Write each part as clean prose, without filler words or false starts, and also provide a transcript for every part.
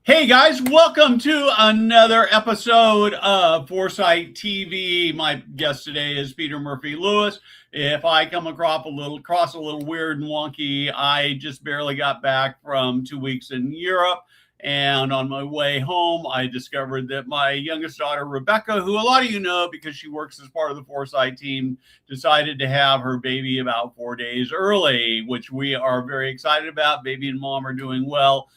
Hey guys, welcome to another episode of Foresight TV. My guest today is Peter Murphy Lewis. If I come across a little weird and wonky, I just barely got back from 2 weeks in Europe. And on my way home, I discovered that my youngest daughter, Rebecca, who a lot of you know because she works as part of the Foresight team, decided to have her baby about 4 days early, which we are very excited about. Baby and mom are doing well.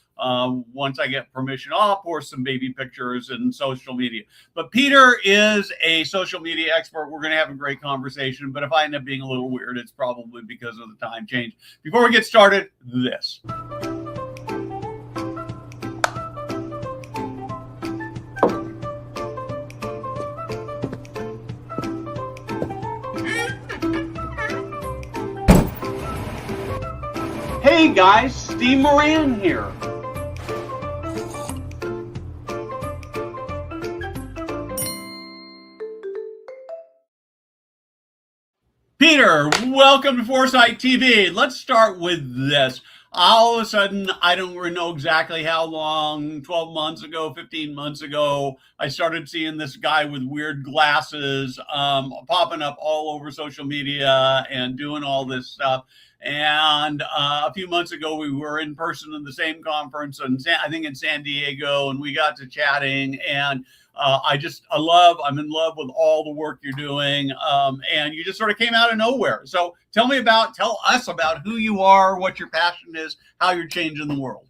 Once I get permission, I'll post some baby pictures and social media. But Peter is a social media expert. We're going to have a great conversation. But if I end up being a little weird, it's probably because of the time change. Before we get started, this. Hey guys, Steve Moran here. Peter, welcome to Foresight TV. Let's start with this. All of a sudden, I don't really know exactly how long, 12 months ago, 15 months ago, I started seeing this guy with weird glasses popping up all over social media and doing all this stuff. And a few months ago, we were in person in the same conference, I think in San Diego, and we got to chatting. And I'm in love with all the work you're doing. And you just sort of came out of nowhere. So tell us about who you are, what your passion is, how you're changing the world.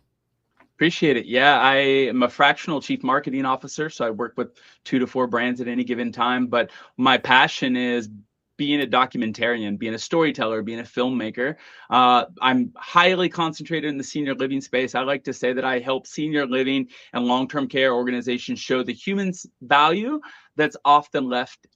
Appreciate it. Yeah, I am a fractional chief marketing officer. So I work with 2 to 4 brands at any given time. But my passion is being a documentarian, being a storyteller, being a filmmaker. I'm highly concentrated in the senior living space. I like to say that I help senior living and long-term care organizations show the human's value that's often left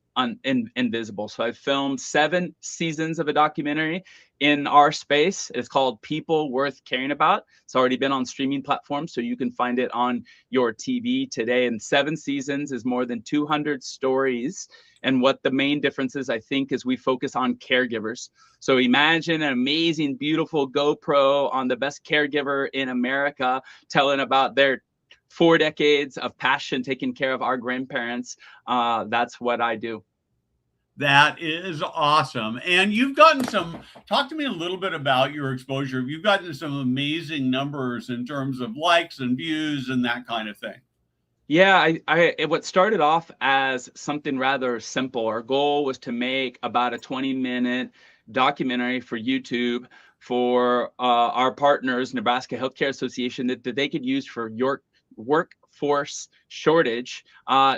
invisible. So I've filmed 7 seasons of a documentary in our space. It's called People Worth Caring About. It's already been on streaming platforms, so you can find it on your TV today. And 7 seasons is more than 200 stories. And what the main difference is, I think, is we focus on caregivers. So imagine an amazing, beautiful GoPro on the best caregiver in America telling about their 4 decades of passion taking care of our grandparents. That's what I do. That is awesome. And talk to me a little bit about your exposure. You've gotten some amazing numbers in terms of likes and views and that kind of thing. Yeah, what started off as something rather simple. Our goal was to make about a 20-minute documentary for YouTube for our partners, Nebraska Healthcare Association, that they could use for your workforce shortage.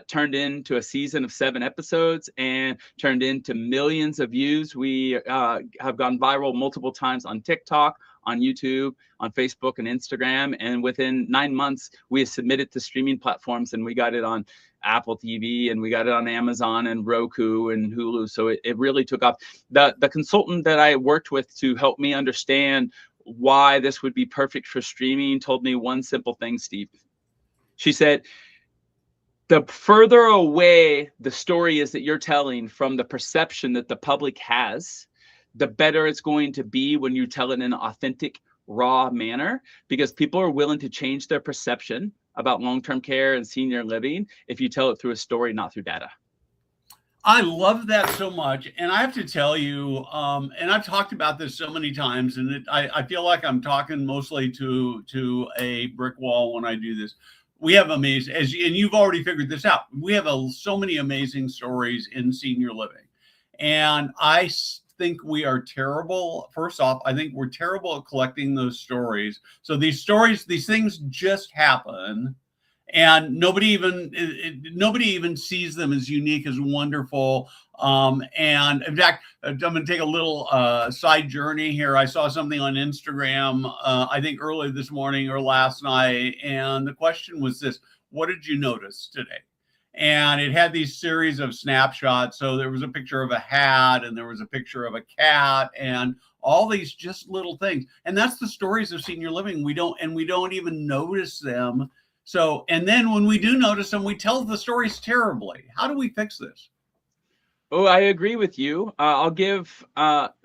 Turned into a season of 7 episodes and turned into millions of views. We have gone viral multiple times on TikTok, on YouTube, on Facebook and Instagram. And within 9 months, we submitted to streaming platforms, and we got it on Apple TV, and we got it on Amazon and Roku and Hulu. So it really took off. The consultant that I worked with to help me understand why this would be perfect for streaming told me one simple thing, Steve. She said, the further away the story is that you're telling from the perception that the public has, the better it's going to be when you tell it in an authentic, raw manner, because people are willing to change their perception about long-term care and senior living if you tell it through a story, not through data. I love that so much. And I have to tell you, and I've talked about this so many times, and I feel like I'm talking mostly to a brick wall when I do this. We have amazing, and you've already figured this out, we have so many amazing stories in senior living. And I think we are terrible. First off, I think we're terrible at collecting those stories. So these things just happen, and nobody even sees them as unique, as wonderful. And in fact, I'm going to take a little side journey here. I saw something on Instagram, I think early this morning or last night, and the question was this: what did you notice today? And it had these series of snapshots. So there was a picture of a hat, and there was a picture of a cat, and all these just little things. And that's the stories of senior living. We don't even notice them. So, and then when we do notice them, we tell the stories terribly. How do we fix this? Oh, I agree with you. I'll give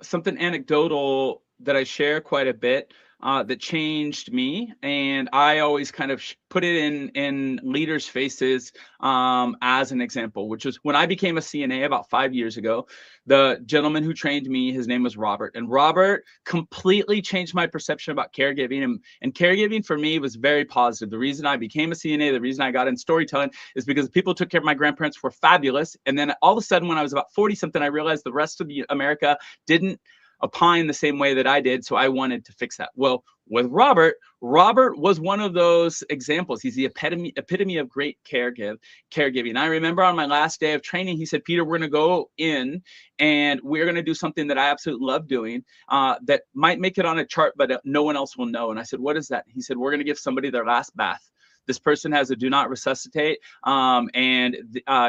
something anecdotal that I share quite a bit. that changed me, and I always kind of put it in leaders' faces as an example, which was when I became a CNA about 5 years ago. The gentleman who trained me, his name was Robert, and Robert completely changed my perception about caregiving, and caregiving for me was very positive. The reason I became a CNA, the reason I got in storytelling, is because the people who took care of my grandparents were fabulous. And then all of a sudden, when I was about 40 something, I realized the rest of America didn't opine the same way that I did. So I wanted to fix that. Well, with Robert was one of those examples. He's the epitome of great caregiving. I remember on my last day of training, he said, Peter, we're going to go in and we're going to do something that I absolutely love doing that might make it on a chart, but no one else will know. And I said, what is that? He said, we're going to give somebody their last bath. This person has a do not resuscitate, and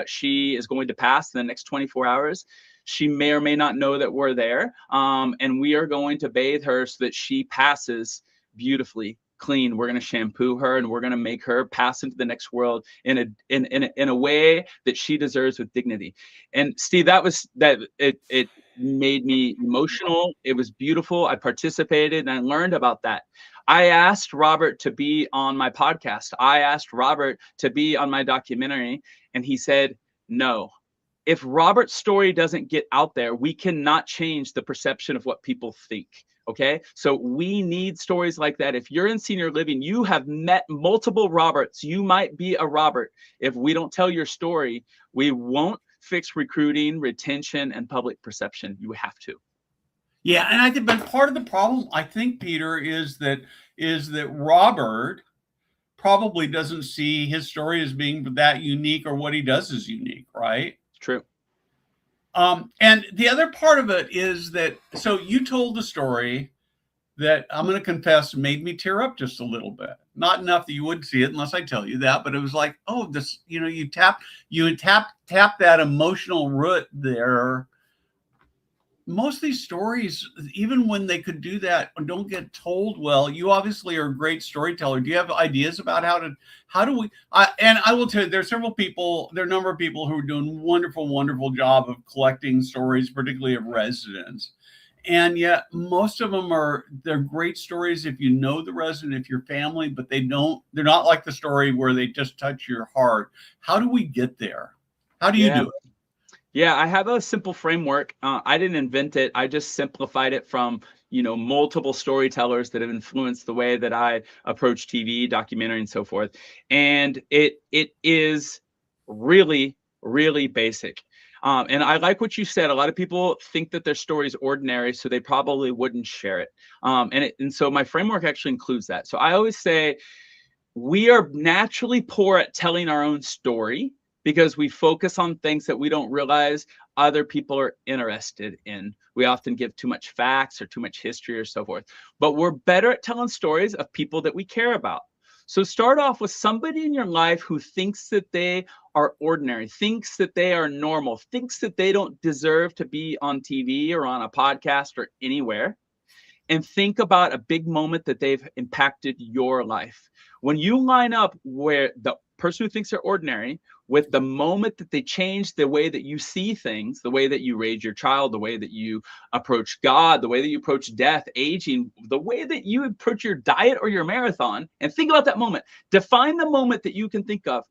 she is going to pass in the next 24 hours. She may or may not know that we're there, and we are going to bathe her so that she passes beautifully clean. We're going to shampoo her, and we're going to make her pass into the next world in a way that she deserves with dignity. And Steve, it made me emotional. It was beautiful. I participated and I learned about that. I asked Robert to be on my podcast. I asked Robert to be on my documentary, and he said no. If Robert's story doesn't get out there, we cannot change the perception of what people think. Okay, so we need stories like that. If you're in senior living, you have met multiple Roberts. You might be a Robert. If we don't tell your story, we won't fix recruiting, retention, and public perception. You have to. Yeah, and I think, but part of the problem, I think, Peter, is that Robert probably doesn't see his story as being that unique, or what he does is unique, right? True. And the other part of it is that, so you told the story that, I'm going to confess, made me tear up just a little bit. Not enough that you wouldn't see it unless I tell you that, but it was like, oh, this, you tap that emotional root there. Most of these stories, even when they could do that, don't get told well. You obviously are a great storyteller. Do you have ideas about how do we, and I will tell you, there are a number of people who are doing wonderful job of collecting stories, particularly of residents. And yet most of them they're great stories if you know the resident, if you're family, but they're not like the story where they just touch your heart. How do we get there? How do you do it? Yeah, I have a simple framework. I didn't invent it. I just simplified it from, multiple storytellers that have influenced the way that I approach TV, documentary, and so forth. And it is really, really basic. And I like what you said. A lot of people think that their story is ordinary, so they probably wouldn't share it. And so my framework actually includes that. So I always say we are naturally poor at telling our own story, because we focus on things that we don't realize other people are interested in. We often give too much facts or too much history or so forth. But we're better at telling stories of people that we care about. So start off with somebody in your life who thinks that they are ordinary, thinks that they are normal, thinks that they don't deserve to be on TV or on a podcast or anywhere. And think about a big moment that they've impacted your life. When you line up where the person who thinks they're ordinary with the moment that they change the way that you see things, the way that you raise your child, the way that you approach God, the way that you approach death, aging, the way that you approach your diet or your marathon, and think about that moment. Define the moment that you can think of.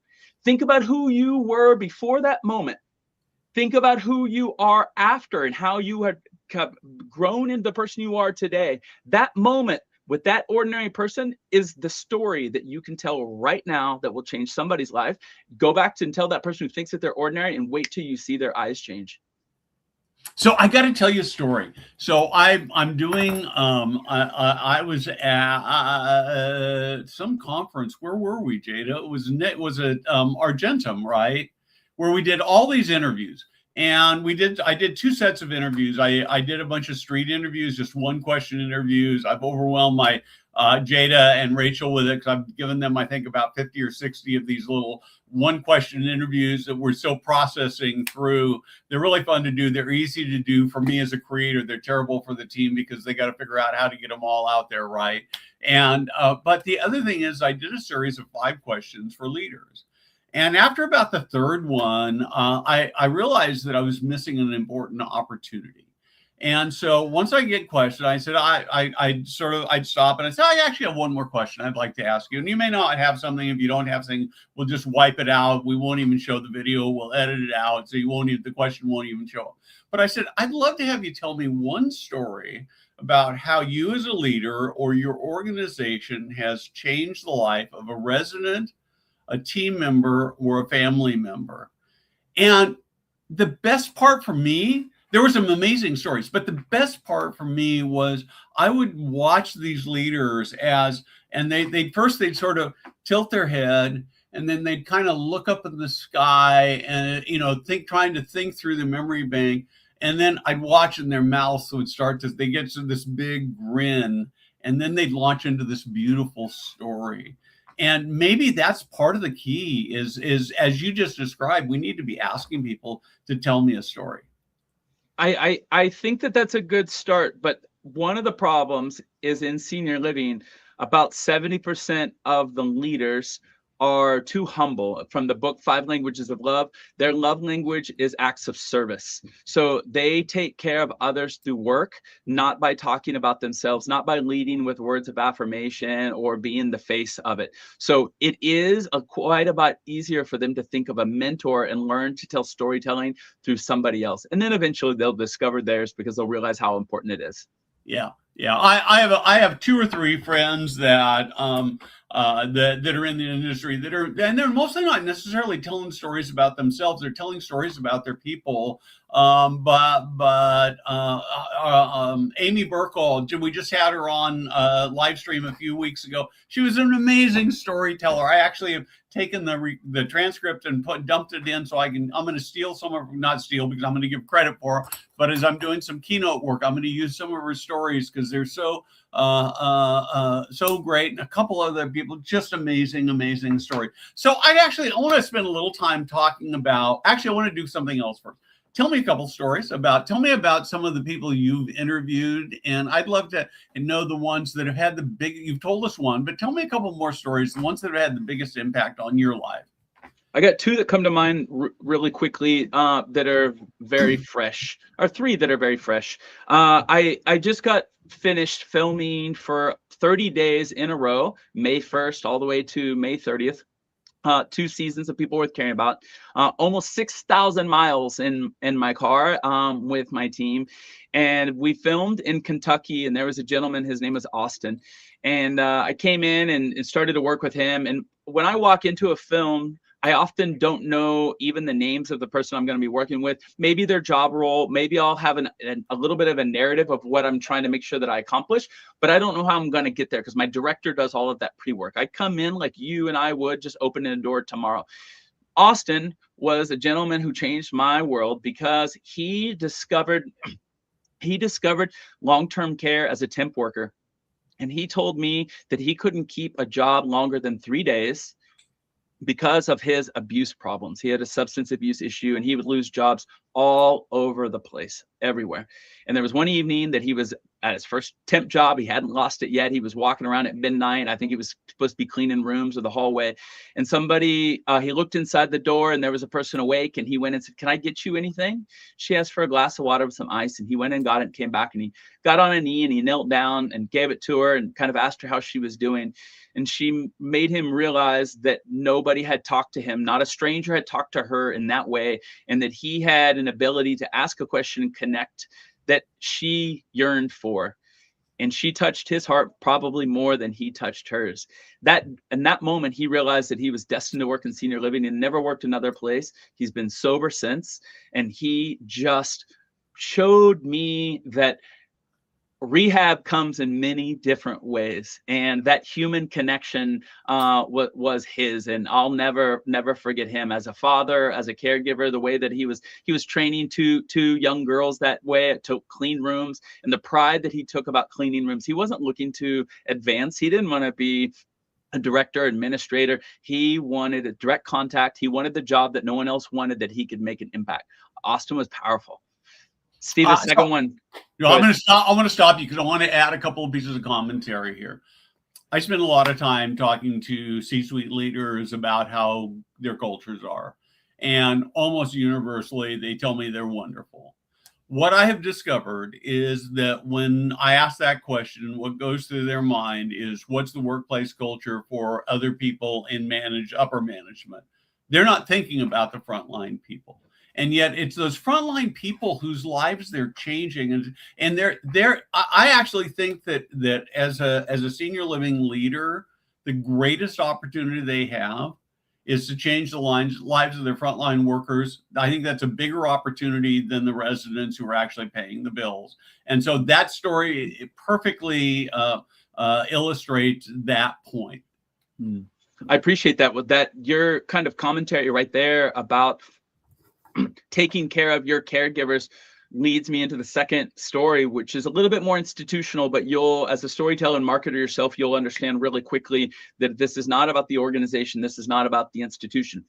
Think about who you were before that moment. Think about who you are after and how you have grown into the person you are today. That moment with that ordinary person is the story that you can tell right now that will change somebody's life. Go back to and tell that person who thinks that they're ordinary, and wait till you see their eyes change. So I got to tell you a story. So I'm doing, I was at some conference. Where were we, Jada? It was at Argentum, right? Where we did all these interviews. And I did 2 sets of interviews. I did a bunch of street interviews, just 1 question interviews. I've overwhelmed my Jada and Rachel with it, because I've given them, I think, about 50 or 60 of these little 1 question interviews that we're still processing through. They're really fun to do. They're easy to do for me as a creator. They're terrible for the team because they got to figure out how to get them all out there right. And but the other thing is, I did a series of 5 questions for leaders. And after about the 3rd one, I realized that I was missing an important opportunity. And so once I get questioned, I said, I'd stop and I said, I actually have one more question I'd like to ask you. And you may not have something. If you don't have something, we'll just wipe it out. We won't even show the video. We'll edit it out. So the question won't even show up. But I said, I'd love to have you tell me one story about how you as a leader or your organization has changed the life of a resident, a team member, or a family member. And the best part for me, there were some amazing stories, but the best part for me was I would watch these leaders and they'd sort of tilt their head, and then they'd kind of look up in the sky and, trying to think through the memory bank. And then I'd watch in their mouths would they get to this big grin, and then they'd launch into this beautiful story. And maybe that's part of the key is as you just described, we need to be asking people to tell me a story. I think that that's a good start, but one of the problems is in senior living, about 70% of the leaders are too humble. From the book, 5 Languages of Love, their love language is acts of service. So they take care of others through work, not by talking about themselves, not by leading with words of affirmation or being the face of it. So it is quite a bit easier for them to think of a mentor and learn to tell storytelling through somebody else. And then eventually they'll discover theirs because they'll realize how important it is. Yeah. I have 2 or 3 friends that that are in the industry and they're mostly not necessarily telling stories about themselves. They're telling stories about their people. But Amy Burkle, we just had her on live stream a few weeks ago. She was an amazing storyteller. I actually have taken the transcript and dumped it in so I'm going to steal some of, not steal because I'm going to give credit for her, but as I'm doing some keynote work, I'm going to use some of her stories because they're so great. And a couple other people, just amazing story. So I want to spend a little time talking about, I want to do something else first. Tell me a couple stories tell me about some of the people you've interviewed. And I'd love to know the ones that have had you've told us one, but tell me a couple more stories, the ones that have had the biggest impact on your life. I got 2 that come to mind really quickly that are very fresh, or 3 that are very fresh. I just got finished filming for 30 days in a row, May 1st all the way to May 30th. 2 seasons of People Worth Caring About, almost 6,000 miles in my car with my team. And we filmed in Kentucky, and there was a gentleman, his name was Austin. And I came in and started to work with him. And when I walk into a film, I often don't know even the names of the person I'm going to be working with, maybe their job role, maybe I'll have a little bit of a narrative of what I'm trying to make sure that I accomplish, but I don't know how I'm going to get there because my director does all of that pre-work. I come in like you and I would, just opening a door tomorrow. Austin was a gentleman who changed my world because he discovered long-term care as a temp worker. And he told me that he couldn't keep a job longer than 3 days because of his abuse problems. He had a substance abuse issue and he would lose jobs all over the place, everywhere. And there was one evening that he was at his first temp job. He hadn't lost it yet. He was walking around at midnight. I think he was supposed to be cleaning rooms or the hallway. And somebody, he looked inside the door and there was a person awake, and he went and said, "Can I get you anything?" She asked for a glass of water with some ice, and he went and got it and came back, and he got on a knee and he knelt down and gave it to her and kind of asked her how she was doing. And she made him realize that nobody had talked to him, not a stranger had talked to her in that way, and that he had an ability to ask a question and connect that she yearned for. And she touched his heart probably more than he touched hers. In that moment, he realized that he was destined to work in senior living and never worked another place. He's been sober since, and he just showed me that rehab comes in many different ways, and that human connection was his. And I'll never forget him as a father, as a caregiver, the way that he was training two young girls that way to clean rooms, and the pride that he took about cleaning rooms. He wasn't looking to advance. He didn't want to be a director, administrator. He wanted a direct contact. He wanted the job that no one else wanted, that he could make an impact. Austin was powerful. Steve, the second one. I'm going to stop you because I want to add a couple of pieces of commentary here. I spend a lot of time talking to C-suite leaders about how their cultures are, and almost universally, they tell me they're wonderful. what I have discovered is that when I ask that question, what goes through their mind is, what's the workplace culture for other people in upper management? They're not thinking about the frontline people. And yet it's those frontline people whose lives they're changing. And I actually think that as a senior living leader, the greatest opportunity they have is to change the lives of their frontline workers. I think that's a bigger opportunity than the residents who are actually paying the bills. And so that story, it perfectly illustrates that point. I appreciate that. With that, your kind of commentary right there about taking care of your caregivers leads me into the second story, which is a little bit more institutional, but you'll, as a storyteller and marketer yourself, you'll understand really quickly that this is not about the organization. This is not about the institution.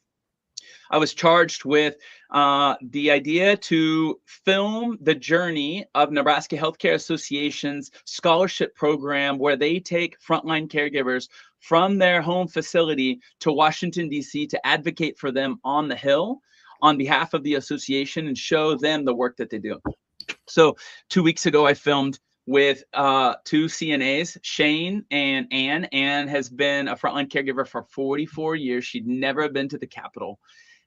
I was charged with the idea to film the journey of Nebraska Healthcare Association's scholarship program, where they take frontline caregivers from their home facility to Washington, D.C. to advocate for them on the Hill on behalf of the association and show them the work that they do. So 2 weeks ago, I filmed with two CNAs, Shane and Ann. Ann has been a frontline caregiver for 44 years. She'd never been to the Capitol.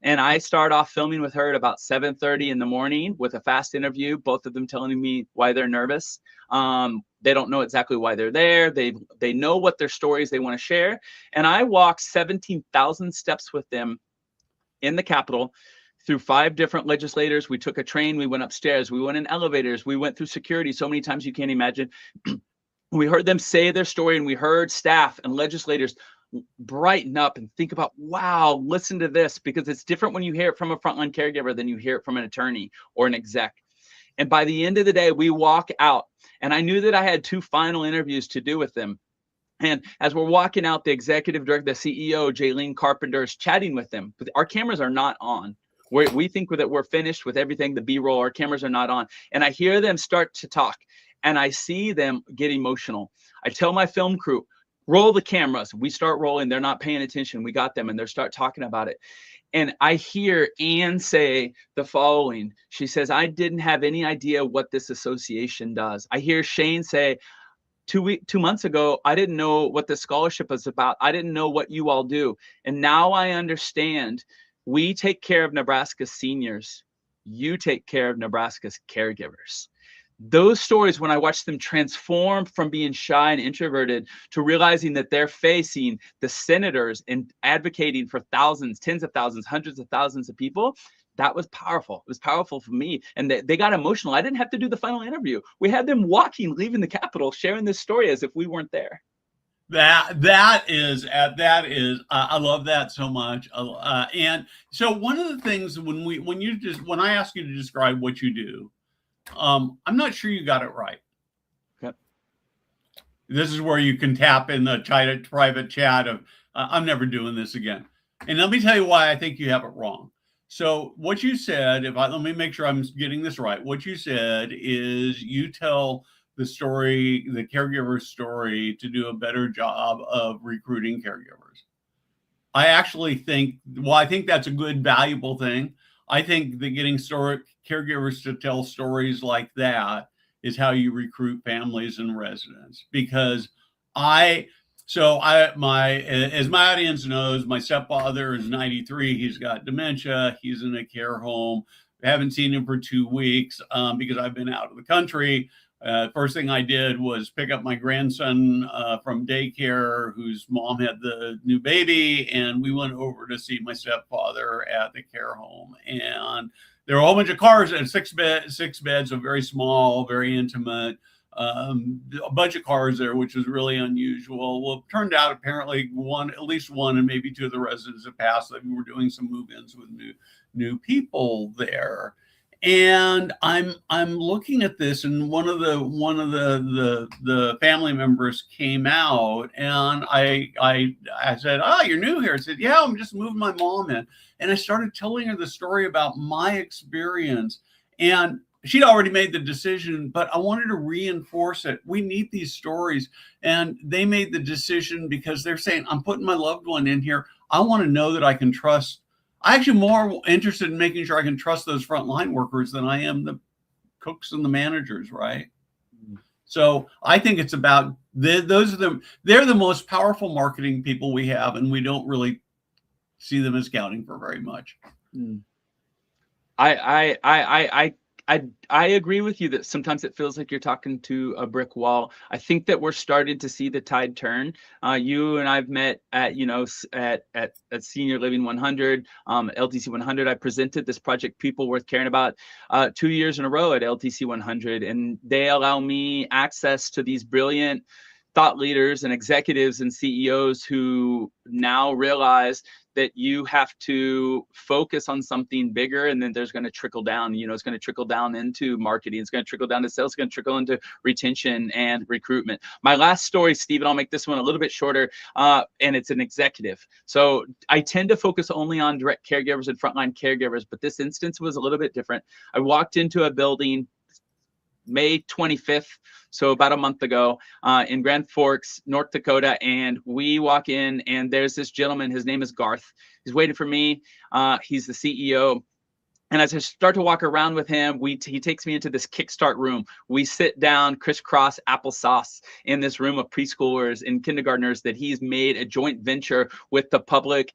And I start off filming with her at about 7:30 in the morning with a fast interview, both of them telling me why they're nervous. They don't know exactly why they're there. They know what their stories they want to share. And I walked 17,000 steps with them in the Capitol through 5 different legislators. We took a train, we went upstairs, we went in elevators, we went through security so many times you can't imagine. We heard them say their story, and we heard staff and legislators brighten up and think about, wow, listen to this, because it's different when you hear it from a frontline caregiver than you hear it from an attorney or an exec. And by the end of the day, we walk out, and I knew that I had 2 final interviews to do with them. And as we're walking out, the executive director, the CEO, Jaylene Carpenter, is chatting with them. But our cameras are not on. We think that we're finished with everything, the B-roll, our cameras are not on. And I hear them start to talk, and I see them get emotional. I tell my film crew, roll the cameras. We start rolling. They're not paying attention. We got them, and they start talking about it. And I hear Ann say the following. She says, I didn't have any idea what this association does. I hear Shane say, 2 months ago, I didn't know what the scholarship was about. I didn't know what you all do. And now I understand. We take care of Nebraska's seniors. You take care of Nebraska's caregivers. Those stories, when I watch them transform from being shy and introverted to realizing that they're facing the senators and advocating for thousands, tens of thousands, hundreds of thousands of people, that was powerful. It was powerful for me. And they got emotional. I didn't have to do the final interview. We had them walking, leaving the Capitol, sharing this story as if we weren't there. That is I love that so much. And so one of the things when I ask you to describe what you do, I'm not sure you got it right. Okay. This is where you can tap in the private chat of I'm never doing this again. And let me tell you why I think you have it wrong. So what you said, let me make sure I'm getting this right. What you said is you tell the story, the caregiver story, to do a better job of recruiting caregivers. I actually think, I think that's a good, valuable thing. I think that getting caregivers to tell stories like that is how you recruit families and residents. Because as my audience knows, my stepfather is 93. He's got dementia. He's in a care home. I haven't seen him for 2 weeks because I've been out of the country. First thing I did was pick up my grandson from daycare, whose mom had the new baby, and we went over to see my stepfather at the care home. And there were a whole bunch of cars and 6 beds, so very small, very intimate. A bunch of cars there, which was really unusual. Well, it turned out apparently at least one, and maybe 2 of the residents had passed. That we were doing some move-ins with new people there. And I'm looking at this, and one of the family members came out, and I said, "Oh, you're new here." I said, "Yeah, I'm just moving my mom in." And I started telling her the story about my experience, and she'd already made the decision, but I wanted to reinforce it. We need these stories. And they made the decision because they're saying, I'm putting my loved one in here. I want to know that I can trust. I'm actually more interested in making sure I can trust those frontline workers than I am the cooks and the managers, right? Mm. So I think it's about they're the most powerful marketing people we have, and we don't really see them as counting for very much. Mm. I agree with you that sometimes it feels like you're talking to a brick wall. I think that we're starting to see the tide turn. You and I've met at, you know, at Senior Living 100, LTC 100. I presented this project, People Worth Caring About, 2 years in a row at LTC 100, and they allow me access to these brilliant thought leaders and executives and CEOs who now realize that you have to focus on something bigger, and then there's going to trickle down. You know, it's going to trickle down into marketing. It's going to trickle down to sales. It's going to trickle into retention and recruitment. My last story, Stephen, I'll make this one a little bit shorter, and it's an executive. So I tend to focus only on direct caregivers and frontline caregivers, but this instance was a little bit different. I walked into a building May 25th, so about a month ago, in Grand Forks, North Dakota, and we walk in, and there's this gentleman. His name is Garth. He's waiting for me. He's the CEO. And as I start to walk around with him, he takes me into this kickstart room. We sit down, crisscross applesauce, in this room of preschoolers and kindergartners that he's made a joint venture with the public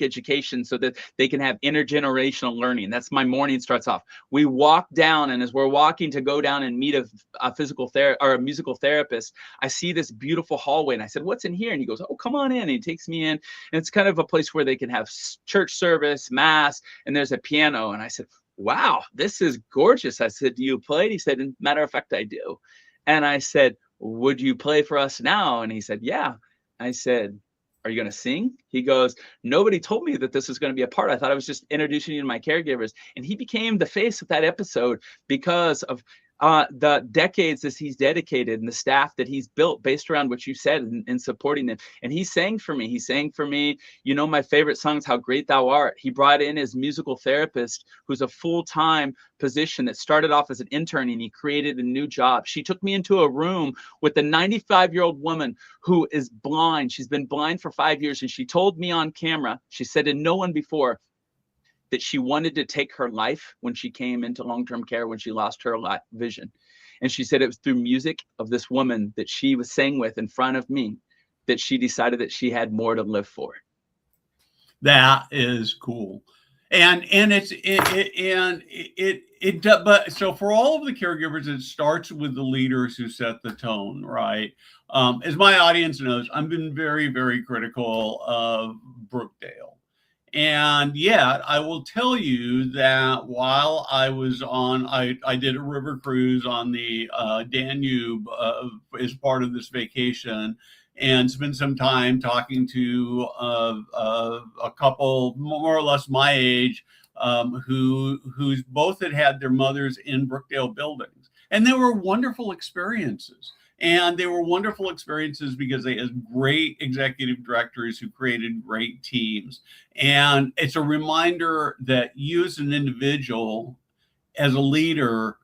education so that they can have intergenerational learning. That's my morning starts off. We walk down, and as we're walking to go down and meet a physical therapist or a musical therapist, I see this beautiful hallway, and I said, "What's in here?" And he goes, "Oh, come on in." And he takes me in, and it's kind of a place where they can have church service, mass, and there's a piano. And I said, "Wow, this is gorgeous." I said, "Do you play?" And he said, "Matter of fact, I do." And I said, "Would you play for us now?" And he said, "Yeah." I said, "Are you going to sing?" He goes, "Nobody told me that this was going to be a part. I thought I was just introducing you to my caregivers." And he became the face of that episode because of the decades that he's dedicated and the staff that he's built based around what you said and supporting them. And he sang for me. He sang for me, you know, my favorite songs, How Great Thou Art. He brought in his musical therapist, who's a full-time position that started off as an intern, and he created a new job. She took me into a room with a 95-year-old woman who is blind. She's been blind for 5 years. And she told me on camera, she said to no one before, that she wanted to take her life when she came into long-term care, when she lost her vision. And she said it was through music of this woman that she was sang with in front of me that she decided that she had more to live for. That is cool. And but so for all of the caregivers, it starts with the leaders who set the tone, right? As my audience knows, I've been very, very critical of Brookdale. And yet I will tell you that while I was on, I did a river cruise on the Danube as part of this vacation, and spent some time talking to a couple more or less my age, who's both had their mothers in Brookdale buildings. And they were wonderful experiences. And they were wonderful experiences because they had great executive directors who created great teams. And it's a reminder that you as an individual, as a leader,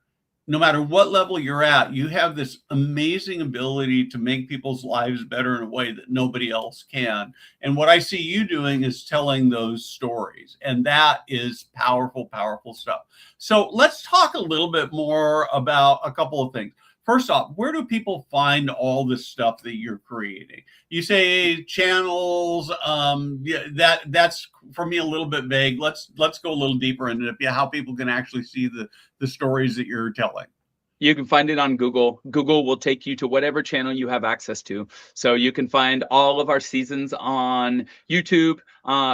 no matter what level you're at, you have this amazing ability to make people's lives better in a way that nobody else can. And what I see you doing is telling those stories. And that is powerful, powerful stuff. So let's talk a little bit more about a couple of things. First off, where do people find all this stuff that you're creating? You say channels, that's for me a little bit vague. Let's go a little deeper into it, how people can actually see the stories that you're telling. You can find it on Google. Google will take you to whatever channel you have access to. So you can find all of our seasons on YouTube.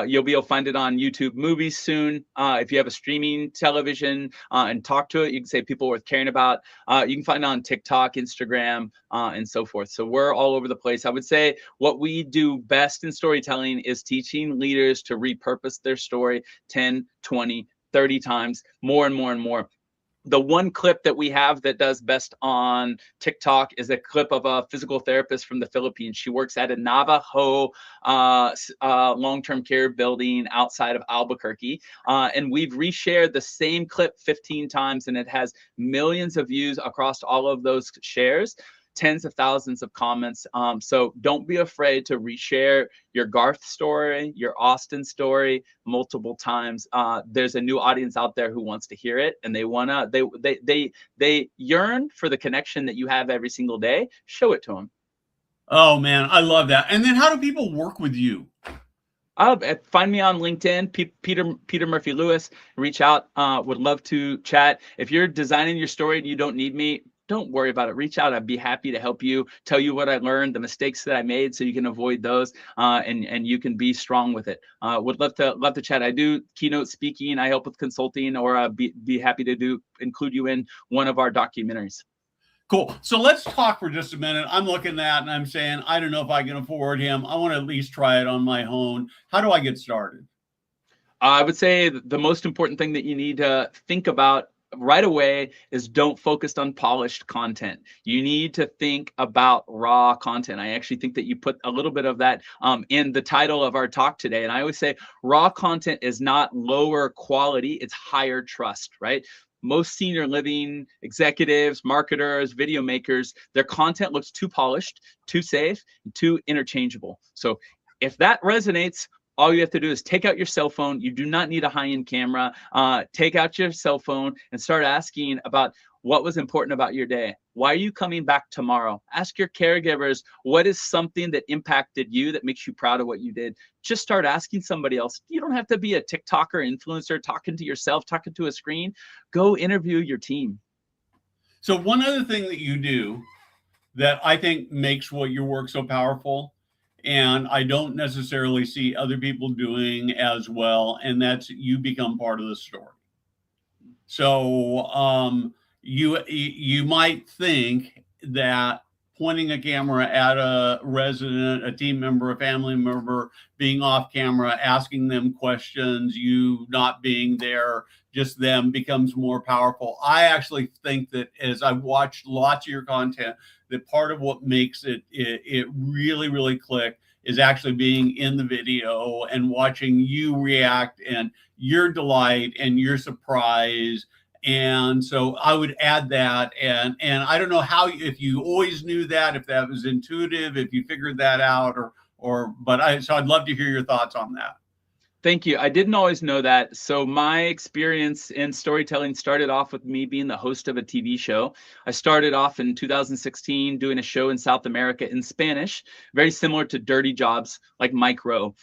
You'll be able to find it on YouTube Movies soon. If you have a streaming television and talk to it, you can say People Worth Caring About. You can find it on TikTok, Instagram, and so forth. So we're all over the place. I would say what we do best in storytelling is teaching leaders to repurpose their story 10, 20, 30 times, more and more and more. The one clip that we have that does best on TikTok is a clip of a physical therapist from the Philippines. She works at a Navajo long-term care building outside of Albuquerque. And we've reshared the same clip 15 times, and it has millions of views across all of those shares. tens of thousands of comments. So don't be afraid to reshare your Garth story, your Austin story multiple times. There's a new audience out there who wants to hear it, and they yearn for the connection that you have every single day. Show it to them. Oh man, I love that. And then how do people work with you? Find me on LinkedIn, Peter Murphy Lewis. Reach out. Would love to chat. If you're designing your story and you don't need me, don't worry about it. Reach out. I'd be happy to help you, tell you what I learned, the mistakes that I made, so you can avoid those, and you can be strong with it. Would love to chat. I do keynote speaking. I help with consulting, or be happy to include you in one of our documentaries. Cool. So let's talk for just a minute. I'm looking at that and I'm saying, I don't know if I can afford him. I want to at least try it on my own. How do I get started? I would say the most important thing that you need to think about right away is don't focus on polished content. You need to think about raw content. I actually think that you put a little bit of that in the title of our talk today. And I always say raw content is not lower quality, it's higher trust, right? Most senior living executives, marketers, video makers, their content looks too polished, too safe, and too interchangeable. So if that resonates, all you have to do is take out your cell phone. You do not need a high-end camera. Take out your cell phone and start asking about what was important about your day. Why are you coming back tomorrow? Ask your caregivers, what is something that impacted you that makes you proud of what you did? Just start asking somebody else. You don't have to be a TikToker, influencer, talking to yourself, talking to a screen. Go interview your team. So one other thing that you do that I think makes what your work so powerful, and I don't necessarily see other people doing as well, and that's you become part of the story. So you might think that pointing a camera at a resident, a team member, a family member, being off camera, asking them questions, you not being there, just them, becomes more powerful. I actually think that as I've watched lots of your content, that part of what makes it really, really click is actually being in the video and watching you react and your delight and your surprise. And so I would add that. And I don't know how, if you always knew that, if that was intuitive, if you figured that out, so I'd love to hear your thoughts on that. Thank you. I didn't always know that. So my experience in storytelling started off with me being the host of a TV show. I started off in 2016 doing a show in South America in Spanish, very similar to Dirty Jobs, like Mike Rowe.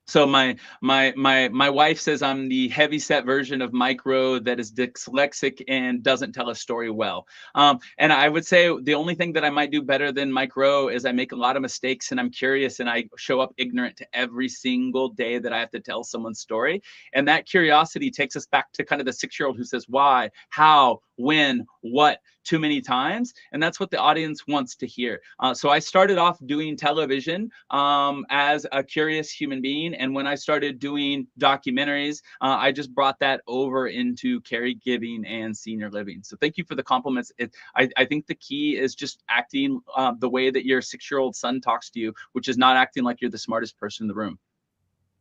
So my wife says I'm the heavyset version of Mike Rowe that is dyslexic and doesn't tell a story well. And I would say the only thing that I might do better than Mike Rowe is I make a lot of mistakes and I'm curious and I show up ignorant to every single day that I have to tell someone's story. And that curiosity takes us back to kind of the 6-year-old who says why, how, when, what, too many times. And that's what the audience wants to hear. So I started off doing television as a curious human being. And when I started doing documentaries, I just brought that over into caregiving and senior living. So thank you for the compliments. I think the key is just acting the way that your 6-year-old son talks to you, which is not acting like you're the smartest person in the room.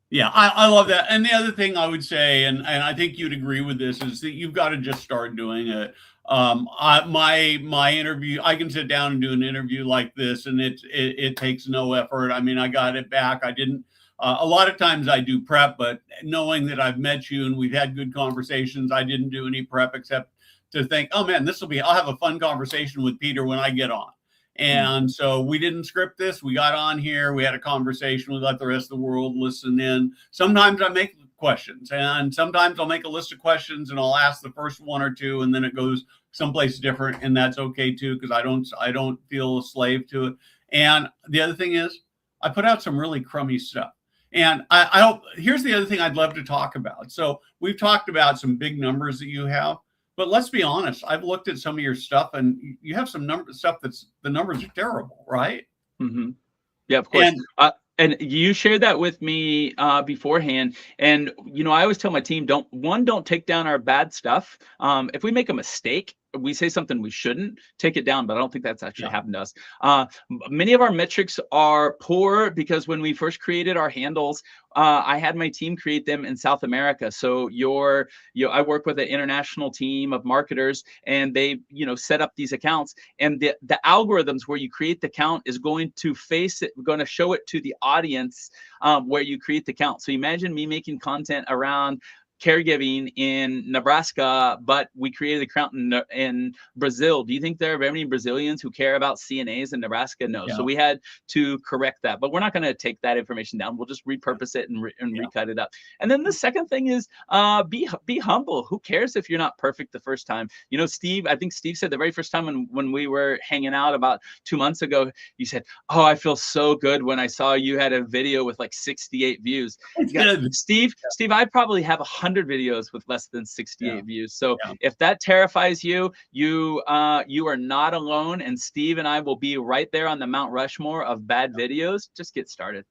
Yeah, I love that. And the other thing I would say, and I think you'd agree with this, is that you've got to just start doing it. My interview, I can sit down and do an interview like this, and it takes no effort. I mean, I got it back. I didn't. A lot of times I do prep, but knowing that I've met you and we've had good conversations, I didn't do any prep except to think, oh man, I'll have a fun conversation with Peter when I get on. And so we didn't script this. We got on here. We had a conversation. We let the rest of the world listen in. Sometimes I make questions, and sometimes I'll make a list of questions and I'll ask the first one or two, and then it goes someplace different, and that's okay too, because I don't feel a slave to it. And the other thing is, I put out some really crummy stuff. And I hope, here's the other thing I'd love to talk about. So we've talked about some big numbers that you have. But let's be honest, I've looked at some of your stuff and you have some stuff the numbers are terrible, right? Mm-hmm. Yeah, of course. And you shared that with me beforehand. And, I always tell my team, don't take down our bad stuff. If we make a mistake, we say something we shouldn't, take it down. But I don't think that's actually happened to us. Many of our metrics are poor because when we first created our handles, I had my team create them in South America. So I work with an international team of marketers, and they, set up these accounts, and the algorithms where you create the account is going to show it to the audience where you create the account. So imagine me making content around caregiving in Nebraska, but we created an account in Brazil. Do you think there are any Brazilians who care about CNAs in Nebraska? No. So we had to correct that, but we're not going to take that information down. We'll just repurpose it and recut it up. And then the second thing is be humble. Who cares if you're not perfect the first time? Steve, I think Steve said the very first time when we were hanging out about 2 months ago, you said, "Oh, I feel so good when I saw you had a video with like 68 views." Steve, I probably have 100 videos with less than 68 views. So if that terrifies you, you are not alone. And Steve and I will be right there on the Mount Rushmore of bad videos. Just get started.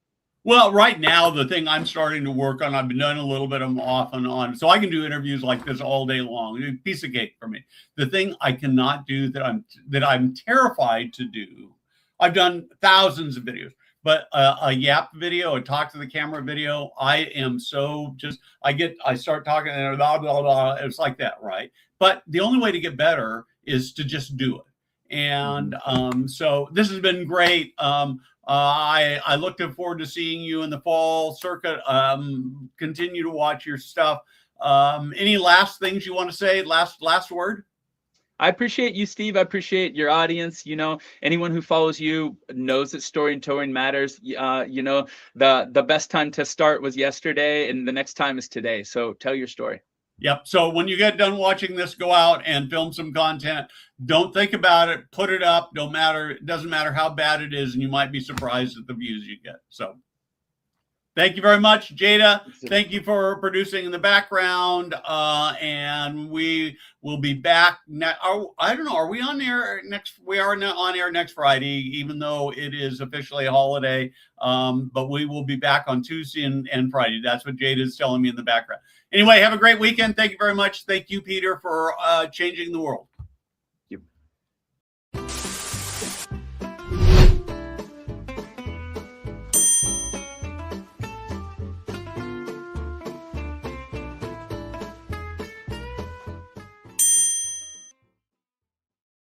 Well, right now, the thing I'm starting to work on, I've been doing a little bit of them off and on, so I can do interviews like this all day long. It's a piece of cake for me. The thing I cannot do that I'm terrified to do, I've done thousands of videos, but a yap video, a talk to the camera video, I am so I start talking and blah, blah, blah. It's like that, right? But the only way to get better is to just do it. And so this has been great. I look forward to seeing you in the fall circuit. Continue to watch your stuff. Any last things you want to say? Last word? I appreciate you, Steve. I appreciate your audience. Anyone who follows you knows that storytelling matters. The best time to start was yesterday, and the next time is today. So tell your story. Yep. So when you get done watching this, go out and film some content. Don't think about it. Put it up. It doesn't matter how bad it is, and you might be surprised at the views you get. So thank you very much, Jada. Thank you for producing in the background. And we will be back. I don't know. Are we on air next? We are on air next Friday, even though it is officially a holiday. But we will be back on Tuesday and Friday. That's what Jada is telling me in the background. Anyway, have a great weekend. Thank you very much. Thank you, Peter, for changing the world.